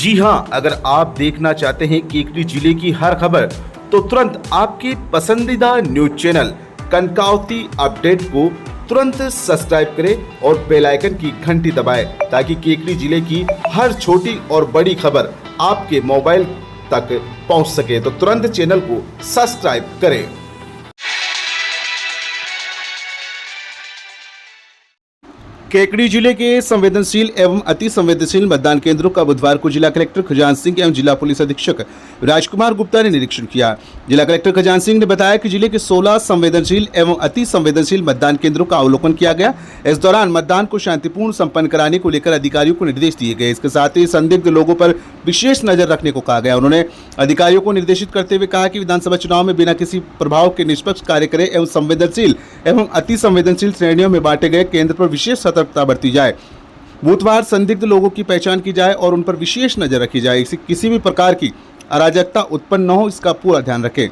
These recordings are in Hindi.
जी हाँ, अगर आप देखना चाहते हैं केकड़ी जिले की हर खबर तो तुरंत आपके पसंदीदा न्यूज चैनल कनकावती अपडेट को तुरंत सब्सक्राइब करें और बेल आइकन की घंटी दबाएं ताकि केकड़ी जिले की हर छोटी और बड़ी खबर आपके मोबाइल तक पहुंच सके। तो तुरंत चैनल को सब्सक्राइब करें। केकड़ी जिले के संवेदनशील एवं अति संवेदनशील मतदान केंद्रों का बुधवार को जिला कलेक्टर खजान सिंह एवं जिला पुलिस अधीक्षक राजकुमार गुप्ता ने निरीक्षण किया। जिला कलेक्टर खजान सिंह ने बताया कि जिले के 16 संवेदनशील एवं अति संवेदनशील मतदान केंद्रों का अवलोकन किया गया। इस दौरान मतदान को शांतिपूर्ण संपन्न कराने को लेकर अधिकारियों को निर्देश दिए गए। इसके साथ ही संदिग्ध लोगों पर विशेष नजर रखने को कहा गया। उन्होंने अधिकारियों को निर्देशित करते हुए कहा कि विधानसभा चुनाव में बिना किसी प्रभाव के निष्पक्ष कार्य करें एवं संवेदनशील एवं अति संवेदनशील श्रेणियों में बांटे गए केंद्र पर विशेष सतर्कता बरती जाए। बूथवार संदिग्ध लोगों की पहचान की जाए और उन पर विशेष नजर रखी जाए। इसी किसी भी प्रकार की अराजकता उत्पन्न न हो, इसका पूरा ध्यान रखें।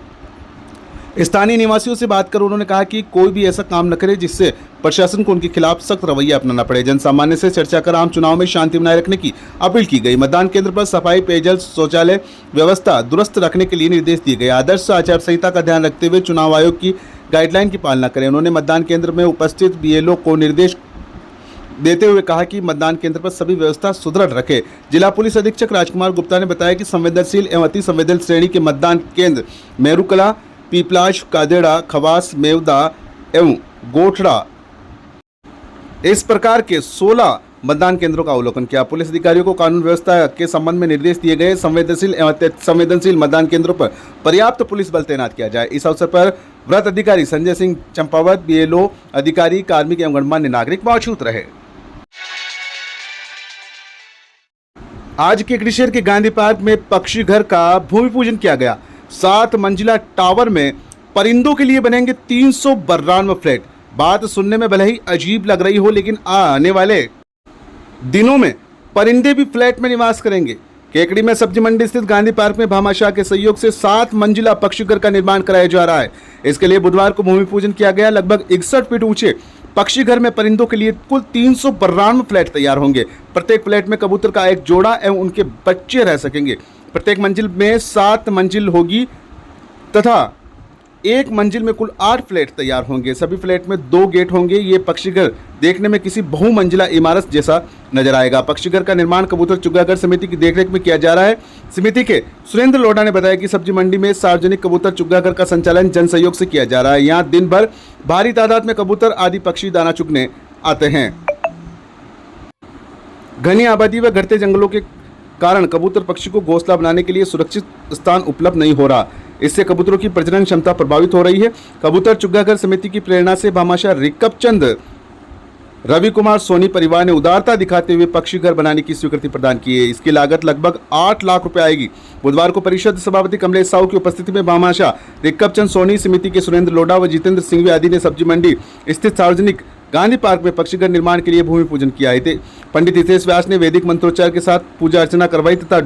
स्थानीय निवासियों से बात कर उन्होंने कहा कि कोई भी ऐसा काम न करे जिससे प्रशासन को उनके खिलाफ सख्त रवैया अपनाना पड़े। जनसामान्य से चर्चा कर आम चुनाव में शांति बनाए रखने की अपील की गई। मतदान केंद्र पर सफाई, पेयजल, शौचालय व्यवस्था दुरुस्त रखने के लिए निर्देश दिए गए। आदर्श आचार संहिता का ध्यान रखते हुए चुनाव आयोग की गाइडलाइन की पालना करें। उन्होंने मतदान केंद्र में उपस्थित बीएलओ को निर्देश देते हुए कहा कि मतदान केंद्र पर सभी व्यवस्था सुदृढ़ रखे। जिला पुलिस अधीक्षक राजकुमार गुप्ता ने बताया कि संवेदनशील एवं अति संवेदनशील श्रेणी के मतदान केंद्र मेरुकला, पीपलाश, कादेड़ा, खवास, मेवदा एवं गोठड़ा इस प्रकार के 16 मतदान केंद्रों का अवलोकन किया। पुलिस अधिकारियों को कानून व्यवस्था के संबंध में निर्देश दिए गए। संवेदनशील एवं संवेदनशील मतदान केंद्रों पर पर्याप्त पुलिस बल तैनात किया जाए। इस अवसर पर वृत्त अधिकारी संजय सिंह चंपावत, बीएलओ अधिकारी, कार्मिक एवं गणमान्य नागरिक मौजूद रहे। आज केकड़ी शहर के गांधी पार्क में पक्षी घर का भूमि पूजन किया गया। 7 मंजिला टावर में परिंदों के लिए बनेंगे 392 फ्लैट। बात सुनने में भले ही अजीब लग रही हो, लेकिन आने वाले दिनों में परिंदे भी फ्लैट में निवास करेंगे। केकड़ी में सब्जी मंडी स्थित गांधी पार्क में भामाशाह के सहयोग से 7 मंजिला पक्षी घर का निर्माण कराया जा रहा है। इसके लिए बुधवार को भूमि पूजन किया गया। लगभग 61 फीट ऊंचे पक्षी घर में परिंदों के लिए कुल 392 फ्लैट तैयार होंगे। प्रत्येक फ्लैट में कबूतर का एक जोड़ा एवं उनके बच्चे रह सकेंगे। प्रत्येक मंजिल में 7 मंजिल होगी तथा एक मंजिल में कुल 8 फ्लैट तैयार होंगे। सभी फ्लैट में 2 गेट होंगे। ये पक्षी घर देखने में किसी बहुमंजिला इमारत जैसा नजर आएगा। पक्षी घर का निर्माण कबूतर चुग्गाघर समिति की देखरेख में किया जा रहा है। समिति के सुरेंद्र लोढ़ा ने बताया कि सब्जी मंडी में सार्वजनिक कबूतर चुग्गाघर का संचालन जन सहयोग से किया जा रहा है। यहाँ दिन भर भारी तादाद में कबूतर आदि पक्षी दाना चुगने आते हैं। घनी आबादी व घटते जंगलों के कारण कबूतर पक्षी को घोंसला बनाने के लिए सुरक्षित स्थान उपलब्ध नहीं हो रहा। इससे कबूतरों की प्रजनन क्षमता प्रभावित हो रही है। कबूतर चुग्गाघर समिति की प्रेरणा से भामाशाह रिकपचंद रवि कुमार सोनी परिवार ने उदारता दिखाते हुए पक्षी घर बनाने की स्वीकृति प्रदान की है। इसकी लागत लगभग 8 लाख रुपए आएगी। बुधवार को परिषद सभापति कमलेश साहू की उपस्थिति में भामाशाह रिकपचंद सोनी, समिति के सुरेंद्र लोढ़ा व जितेंद्र सिंह आदि ने सब्जी मंडी स्थित सार्वजनिक गांधी पार्क में पक्षी घर निर्माण के लिए भूमि पूजन किया। पंडित हितेश व्यास ने वैदिक मंत्रोच्चार के साथ पूजा अर्चना करवाई तथा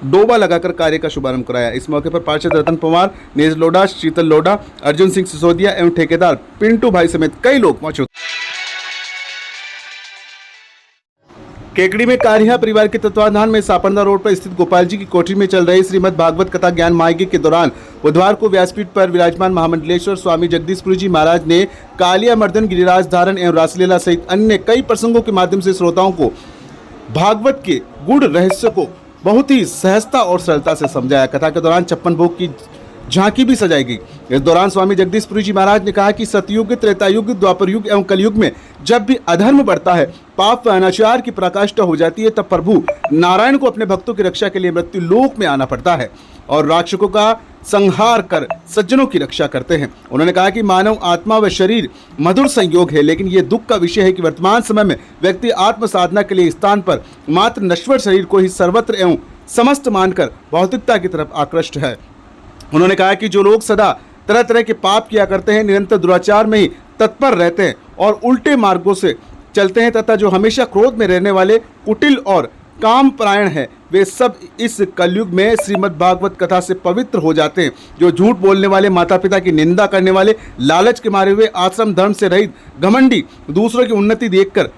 डोबा लगाकर कार्य का शुभारंभ कराया। इस मौके पर पार्षद रतन पवार, नेज लोढ़ा, शीतल लोढ़ा, अर्जुन सिंह सिसोदिया एवं ठेकेदार पिंटू भाई समेत कई लोग मौजूद। केकड़ी में कारिया परिवार के तत्वाधान में सापंदा रोड पर स्थित गोपाल जी की कोठरी में चल रही श्रीमद् भागवत कथा ज्ञान मायगी के दौरान बुधवार को व्यासपीठ पर विराजमान महामंडलेश्वर स्वामी जगदीशपुरी जी महाराज ने कालिया मर्दन, गिरिराज धारण एवं रासलीला सहित अन्य कई प्रसंगों के माध्यम से श्रोताओं को भागवत के गूढ़ रहस्य को बहुत ही सहजता और सरलता से समझाया। कथा के दौरान 56 भोग की झांकी भी सजाई गई। इस दौरान स्वामी जगदीशपुरी जी महाराज ने कहा कि सतयुग, त्रेतायुग, द्वापर युग एवं कलयुग में जब भी अधर्म बढ़ता है, पाप व अनाचार की पराकाष्ठा हो जाती है, तब प्रभु नारायण को अपने भक्तों की रक्षा के लिए मृत्यु लोक में आना पड़ता है और राक्षसों का संहार कर सज्जनों की रक्षा करते हैं। उन्होंने कहा कि मानव आत्मा व शरीर मधुर संयोग है, लेकिन ये दुख का विषय है कि वर्तमान समय में व्यक्ति आत्म साधना के लिए स्थान पर मात्र नश्वर शरीर को ही सर्वत्र एवं समस्त मानकर भौतिकता की तरफ आकृष्ट है। उन्होंने कहा कि जो लोग सदा तरह तरह के पाप किया करते हैं, निरंतर दुराचार में ही तत्पर रहते हैं और उल्टे मार्गों से चलते हैं तथा जो हमेशा क्रोध में रहने वाले, कुटिल और काम परायण है, वे सब इस कलयुग में श्रीमद् भागवत कथा से पवित्र हो जाते हैं। जो झूठ बोलने वाले, माता पिता की निंदा करने वाले, लालच के मारे हुए, आश्रम धर्म से रहित, घमंडी, दूसरों की उन्नति देखकर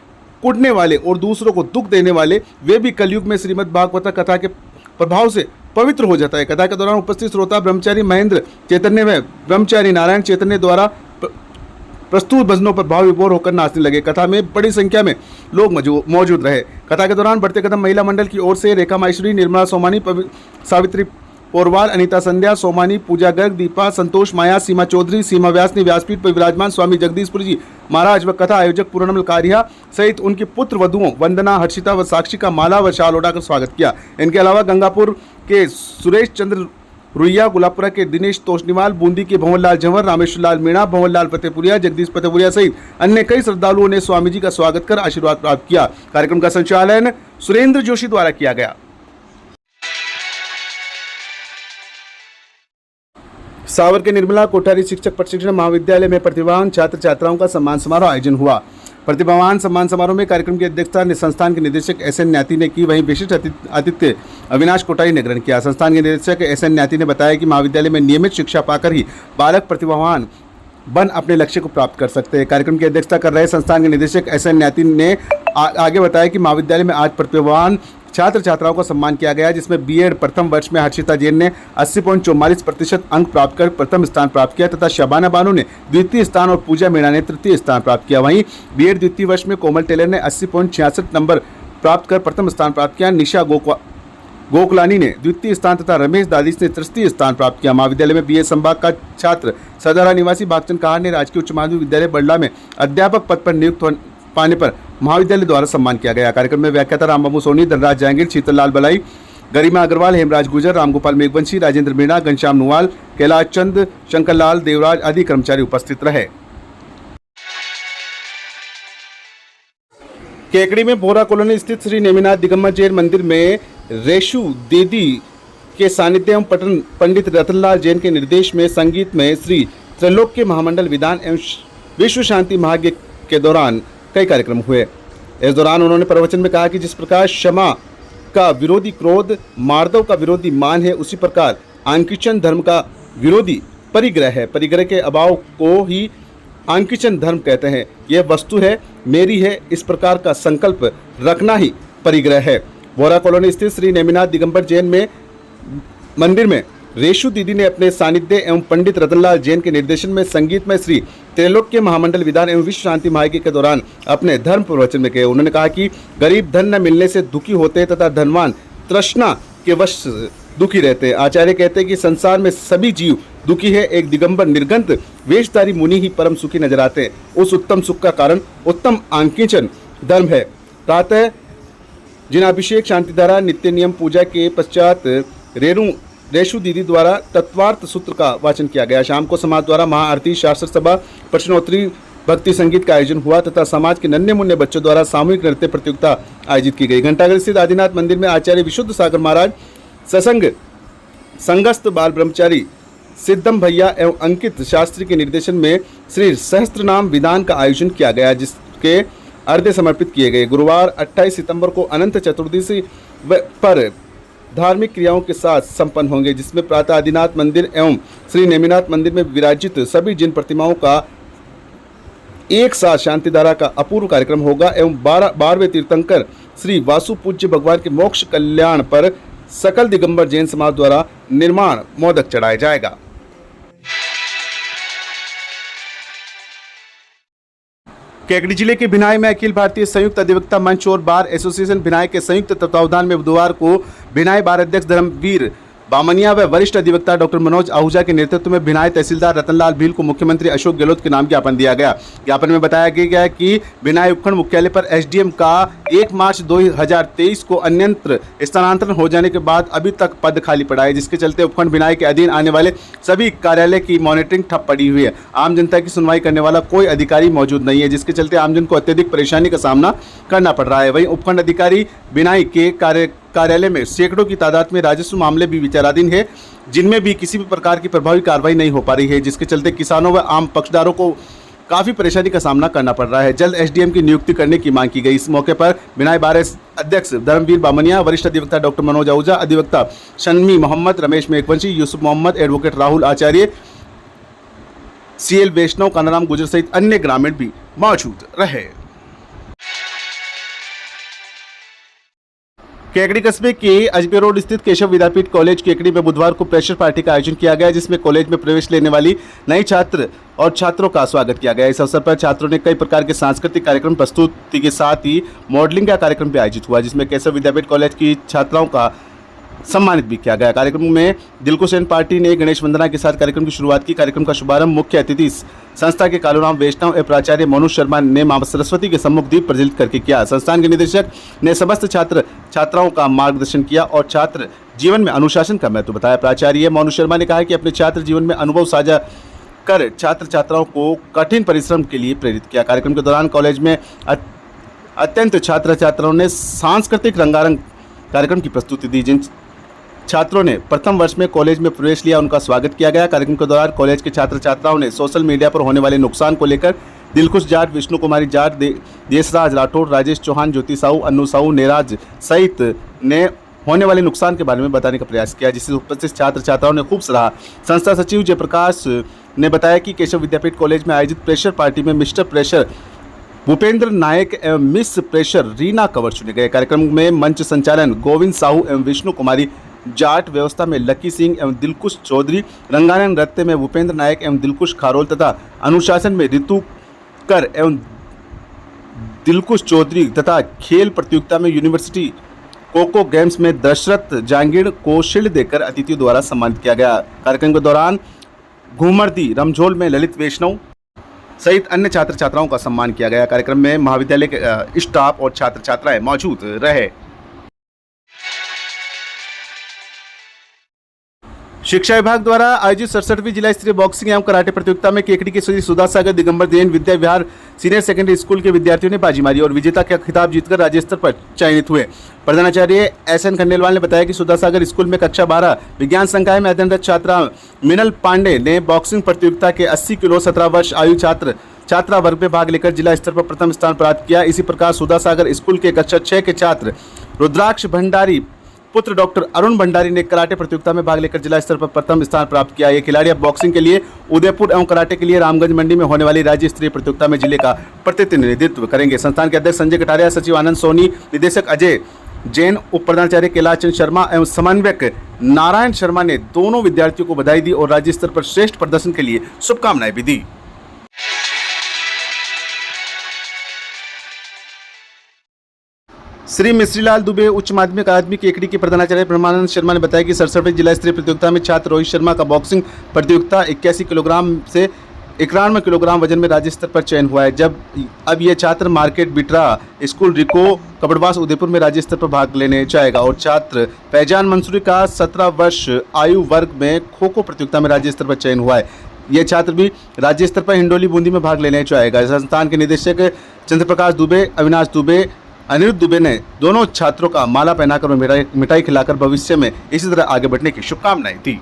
कुटने वाले और दूसरों को दुख देने वाले, वे भी कलयुग में श्रीमद् भागवत कथा के प्रभाव से पवित्र हो जाता है। कथा के दौरान उपस्थित श्रोता ब्रह्मचारी महेंद्र चैतन्य व ब्रह्मचारी नारायण चैतन्य द्वारा प्रस्तुत भजनों पर भाव विभोर होकर नाचने लगे। कथा में बड़ी संख्या में लोग मौजूद रहे। कथा के दौरान बढ़ते कदम महिला मंडल की ओर से रेखा माहेश्वरी, निर्मला सोमानी, सावित्री पोरवाल, अनीता संध्या, सोमानी, पूजा गर्ग, दीपा, संतोष, माया, सीमा चौधरी, सीमा व्यास ने व्यासपीठ पर विराजमान स्वामी जगदीशपुरी जी महाराज व कथा आयोजक पूर्णमल कारिया सहित उनके पुत्र वधुओं वंदना, हर्षिता व साक्षी का माला व शाल ओढ़ाकर स्वागत किया। इनके अलावा गंगापुर के सुरेश चंद्र रुइया, गुलाबपुरा के दिनेश तोषनीवाल, बूंदी के भंवरलाल झंवर, रामेश्वर लाल मीणा, भंवरलाल फतेहपुरिया, जगदीश फतेहपुरिया सहित अन्य कई श्रद्धालुओं ने स्वामी जी का स्वागत कर आशीर्वाद प्राप्त किया। कार्यक्रम का संचालन सुरेंद्र जोशी द्वारा किया गया। सावर के निर्मला कोठारी शिक्षक प्रशिक्षण महाविद्यालय में प्रतिभावान छात्र छात्राओं का सम्मान समारोह आयोजन हुआ। प्रतिभावान सम्मान समारोह में कार्यक्रम की अध्यक्षता संस्थान के निदेशक एस.एन. न्याती ने की, वहीं विशिष्ट अतिथि अविनाश कोठारी ने ग्रहण किया। संस्थान के निदेशक एस.एन. न्याती ने बताया कि महाविद्यालय में नियमित शिक्षा पाकर ही बालक प्रतिभावान बन अपने लक्ष्य को प्राप्त कर सकते हैं। कार्यक्रम की अध्यक्षता कर रहे संस्थान के निदेशक एस.एन. न्याती ने आगे बताया कि महाविद्यालय में आज प्रतिभावान छात्र छात्राओं का सम्मान किया गया, जिसमें बीएड प्रथम वर्ष में हर्षिता जैन ने 80.44% अंक प्राप्त कर प्रथम स्थान प्राप्त किया तथा शबाना बानो ने द्वितीय स्थान और पूजा मीणा ने तृतीय स्थान प्राप्त किया। वहीं बीएड द्वितीय वर्ष में कोमल टेलर ने 80.66 नंबर प्राप्त कर प्रथम स्थान प्राप्त किया। निशा गोकलानी ने द्वितीय स्थान तथा रमेश दादिश ने तृतीय स्थान प्राप्त किया। महाविद्यालय में बीए संभाग का छात्र सदारा निवासी भागचंद कहार ने राजकीय उच्च माध्यमिक विद्यालय बड़ला में अध्यापक पद पर नियुक्त पाने पर महाविद्यालय द्वारा सम्मान किया गया। कार्यक्रम में व्याख्याता रामबाबू सोनी, धनराज जहांगीर, शीतललाल बलाई, गरिमा अग्रवाल, हेमराज गुजर, रामगोपाल मेघवंशी, राजेंद्र मीणा, घनश्याम नुवाल, कैलाश चंद, शंकरलाल देवराज आदि कर्मचारी उपस्थित रहे। केकड़ी में भोरा कॉलोनी स्थित श्री नेमिनाथ दिगंबर जैन मंदिर में रेशु दीदी के सानिध्य एवं पंडित रतनलाल जैन के निर्देश में संगीत में श्री त्रैलोक्य महामंडल विधान एवं विश्व शांति महायज्ञ के दौरान कई कार्यक्रम हुए। इस दौरान उन्होंने प्रवचन में कहा कि जिस प्रकार क्षमा का विरोधी क्रोध, मार्दव का विरोधी मान है, उसी प्रकार आंकिचन धर्म का विरोधी परिग्रह है। परिग्रह के अभाव को ही आंकिचन धर्म कहते हैं। यह वस्तु है, मेरी है, इस प्रकार का संकल्प रखना ही परिग्रह है। बोरा कॉलोनी स्थित श्री नेमिनाथ दिगंबर जैन मंदिर में रेशु दीदी ने अपने सानिध्य एवं पंडित रतनलाल जैन के निर्देशन में संगीत में श्री त्रैलोक्य महामंडल विधान एवं विश्व शांति महायज्ञ के दौरान अपने धर्म प्रवचन में कहे। उन्होंने कहा कि गरीब धन न मिलने से दुखी होते तथा धनवान तृष्णा के वश दुखी रहते। आचार्य कहते हैं कि संसार में सभी जीव दुखी है, एक दिगंबर निर्गंत वेशधारी मुनि ही परम सुखी नजर आते हैं। उस उत्तम सुख का कारण उत्तम आंकिचन धर्म है। प्रातः जिनाभिषेक शांतिधारा नित्य नियम पूजा के पश्चात रेशु दीदी द्वारा तत्वार्थ सूत्र का वाचन किया गया। शाम को समाज द्वारा महाआरती, शास्त्र सभा, प्रश्नोत्तरी, भक्ति संगीत का आयोजन हुआ तथा समाज के नन्हे मुन्ने बच्चों द्वारा सामूहिक नृत्य प्रतियोगिता आयोजित की गई। घंटाघर स्थित आदिनाथ मंदिर में आचार्य विशुद्ध सागर महाराज, सत्संग संगस्त बाल ब्रह्मचारी सिद्धम भैया एवं अंकित शास्त्री के निर्देशन में श्री सहस्त्रनाम विधान का आयोजन किया गया, जिसके अर्घ्य समर्पित किए गए। गुरुवार 28 सितंबर को अनंत चतुर्दशी पर धार्मिक क्रियाओं के साथ संपन्न होंगे, जिसमें प्रातः आदिनाथ मंदिर एवं श्री नेमिनाथ मंदिर में विराजित सभी जिन प्रतिमाओं का एक साथ शांतिधारा का अपूर्व कार्यक्रम होगा एवं 12वें तीर्थंकर श्री वासु पूज्य भगवान के मोक्ष कल्याण पर सकल दिगंबर जैन समाज द्वारा निर्माण मोदक चढ़ाया जाएगा। केकड़ी जिले के भिनाई में अखिल भारतीय संयुक्त अधिवक्ता मंच और बार एसोसिएशन भिनाई के संयुक्त तत्वावधान में बुधवार को भिनाई बार अध्यक्ष धर्मवीर बामनिया व वरिष्ठ अधिवक्ता डॉक्टर मनोज आहूजा के नेतृत्व में भिनाई तहसीलदार रतनलाल भील को मुख्यमंत्री अशोक गहलोत के नाम ज्ञापन दिया गया। ज्ञापन में बताया गया कि भिनाई उपखंड मुख्यालय पर एसडीएम का 1 मार्च 2023 को अन्यत्र स्थानांतरण हो जाने के बाद अभी तक पद खाली पड़ा है, जिसके चलते उपखंड भिनाई के अधीन आने वाले सभी कार्यालय की मॉनिटरिंग ठप पड़ी हुई है। आम जनता की सुनवाई करने वाला कोई अधिकारी मौजूद नहीं है, जिसके चलते आमजन को अत्यधिक परेशानी का सामना करना पड़ रहा है। वहीं उपखंड अधिकारी भिनाई के कार्यालय में सैकड़ों की तादाद में राजस्व मामले भी विचाराधीन है, जिनमें भी किसी भी प्रकार की प्रभावी कार्रवाई नहीं हो पा रही है, जिसके चलते किसानों व आम पक्षदारों को काफी परेशानी का सामना करना पड़ रहा है। जल्द एसडीएम की नियुक्ति करने की मांग की गई। इस मौके पर भिनाई बार अध्यक्ष धर्मवीर बामनिया, वरिष्ठ अधिवक्ता डॉक्टर मनोज आहूजा, अधिवक्ता शन्मी मोहम्मद, रमेश मेघवंशी, यूसुफ मोहम्मद, एडवोकेट राहुल आचार्य, सीएल वैष्णव, कानाराम गुजर सहित अन्य ग्रामीण भी मौजूद रहे। केकड़ी कस्बे के अजमेर रोड स्थित केशव विद्यापीठ कॉलेज केकड़ी में बुधवार को प्रेशर पार्टी का आयोजन किया गया, जिसमें कॉलेज में प्रवेश लेने वाली नई छात्र और छात्रों का स्वागत किया गया। इस अवसर पर छात्रों ने कई प्रकार के सांस्कृतिक कार्यक्रम प्रस्तुति के साथ ही मॉडलिंग का कार्यक्रम भी आयोजित हुआ, जिसमें केशव विद्यापीठ कॉलेज की छात्राओं का सम्मानित भी किया गया। कार्यक्रम में दिलकुश एंड पार्टी ने गणेश वंदना के साथ कार्यक्रम की शुरुआत की। कार्यक्रम का शुभारंभ मुख्य अतिथि संस्था के कालूराम वैष्णव एवं प्राचार्य मनु शर्मा ने मां सरस्वती के सम्मुख दीप प्रज्वलित करके किया। संस्थान के निदेशक ने समस्त छात्र छात्राओं का मार्गदर्शन किया और छात्र जीवन में अनुशासन का महत्व बताया। प्राचार्य मनु शर्मा ने कहा कि अपने छात्र जीवन में अनुभव साझा कर छात्र छात्राओं को कठिन परिश्रम के लिए प्रेरित किया। कार्यक्रम के दौरान कॉलेज में अत्यंत छात्र छात्राओं ने सांस्कृतिक रंगारंग कार्यक्रम की प्रस्तुति दी। जिन छात्रों ने प्रथम वर्ष में कॉलेज में प्रवेश लिया, उनका स्वागत किया गया। कार्यक्रम के दौरान कॉलेज के छात्र छात्राओं ने सोशल मीडिया पर होने वाले नुकसान को लेकर दिलकुश जाट, विष्णु कुमारी जाट, देशराज राठौड़, राजेश चौहान, ज्योति साहू, अन्नू साहू, नेराज सहित ने होने वाले नुकसान के बारे में बताने का प्रयास किया, जिसे उपस्थित छात्र छात्राओं ने खूब सराहा। संस्था सचिव जयप्रकाश ने बताया कि केशव विद्यापीठ कॉलेज में आयोजित प्रेशर पार्टी में मिस्टर प्रेशर भूपेंद्र नायक एवं मिस प्रेशर रीना कंवर चुने गए। कार्यक्रम में मंच संचालन गोविंद साहू एवं विष्णु कुमारी जाट, व्यवस्था में लकी सिंह एवं दिलकुश चौधरी, रंगारंग नृत्य में भूपेंद्र नायक एवं दिलकुश खारोल तथा अनुशासन में ऋतु कर एवं दिलकुश चौधरी तथा खेल प्रतियोगिता में यूनिवर्सिटी कोको गेम्स में दशरथ जहांगीर को शील्ड देकर अतिथियों द्वारा सम्मानित किया गया। कार्यक्रम के दौरान घूमरदी रमझोल में ललित वैष्णव सहित अन्य छात्र छात्राओं का सम्मान किया गया। कार्यक्रम में महाविद्यालय के स्टाफ और छात्र छात्राएं मौजूद रहे। शिक्षा विभाग द्वारा आयोजित 67वीं जिला स्तरीय बॉक्सिंग एवं कराटे प्रतियोगिता में केकड़ी के श्री सुधा सागर Digambar Jain Vidya Vihar senior secondary school के विद्यार्थियों ने बाजी मारी और विजेता का खिताब जीतकर राज्य स्तर पर चयनित हुए। प्रधानाचार्य एस.एन. खंडेलवाल ने बताया कि सुधा सागर स्कूल में कक्षा 12 विज्ञान संकाय में अध्ययनरत छात्रा मिनल पांडे ने बॉक्सिंग प्रतियोगिता के 80 किलो 17 वर्ष आयु छात्रा वर्ग में भाग लेकर जिला स्तर पर प्रथम स्थान प्राप्त किया। इसी प्रकार सुधा सागर स्कूल के कक्षा 6 के छात्र रुद्राक्ष भंडारी पुत्र डॉक्टर अरुण भंडारी ने कराटे प्रतियोगिता में भाग लेकर जिला स्तर पर प्रथम स्थान प्राप्त किया। ये खिलाड़ी अब बॉक्सिंग के लिए उदयपुर एवं कराटे के लिए रामगंज मंडी में होने वाली राज्य स्तरीय प्रतियोगिता में जिले का प्रतिनिधित्व करेंगे। संस्थान के अध्यक्ष संजय कटारिया, सचिव आनंद सोनी, निदेशक अजय जैन, उप प्रधानाचार्य कैलाश चंद शर्मा एवं समन्वयक नारायण शर्मा ने दोनों विद्यार्थियों को बधाई दी और राज्य स्तर पर श्रेष्ठ प्रदर्शन के लिए शुभकामनाएं भी दी। श्री मिश्रीलाल दुबे उच्च माध्यमिक अकादमी केकड़ी के प्रधानाचार्य ब्रह्मानंद शर्मा ने बताया कि 67वीं जिला स्तरीय प्रतियोगिता में छात्र रोहित शर्मा का बॉक्सिंग प्रतियोगिता 81 किलोग्राम से 91 किलोग्राम वजन में राज्य स्तर पर चयन हुआ है। अब यह छात्र मार्केट बिटरा स्कूल रिको कबड़वास उदयपुर में राज्य स्तर पर भाग लेने जाएगा और छात्र फैजान मंसूरी का 17 वर्ष आयु वर्ग में खो खो प्रतियोगिता में राज्य स्तर पर चयन हुआ है। यह छात्र भी राज्य स्तर पर हिंडोली बूंदी में भाग लेने जाएगा। संस्थान के निदेशक चंद्रप्रकाश दुबे, अविनाश दुबे, अनिरुद्ध दुबे ने दोनों छात्रों का माला पहनाकर और मिठाई खिलाकर भविष्य में इसी तरह आगे बढ़ने की शुभकामनाएं दी।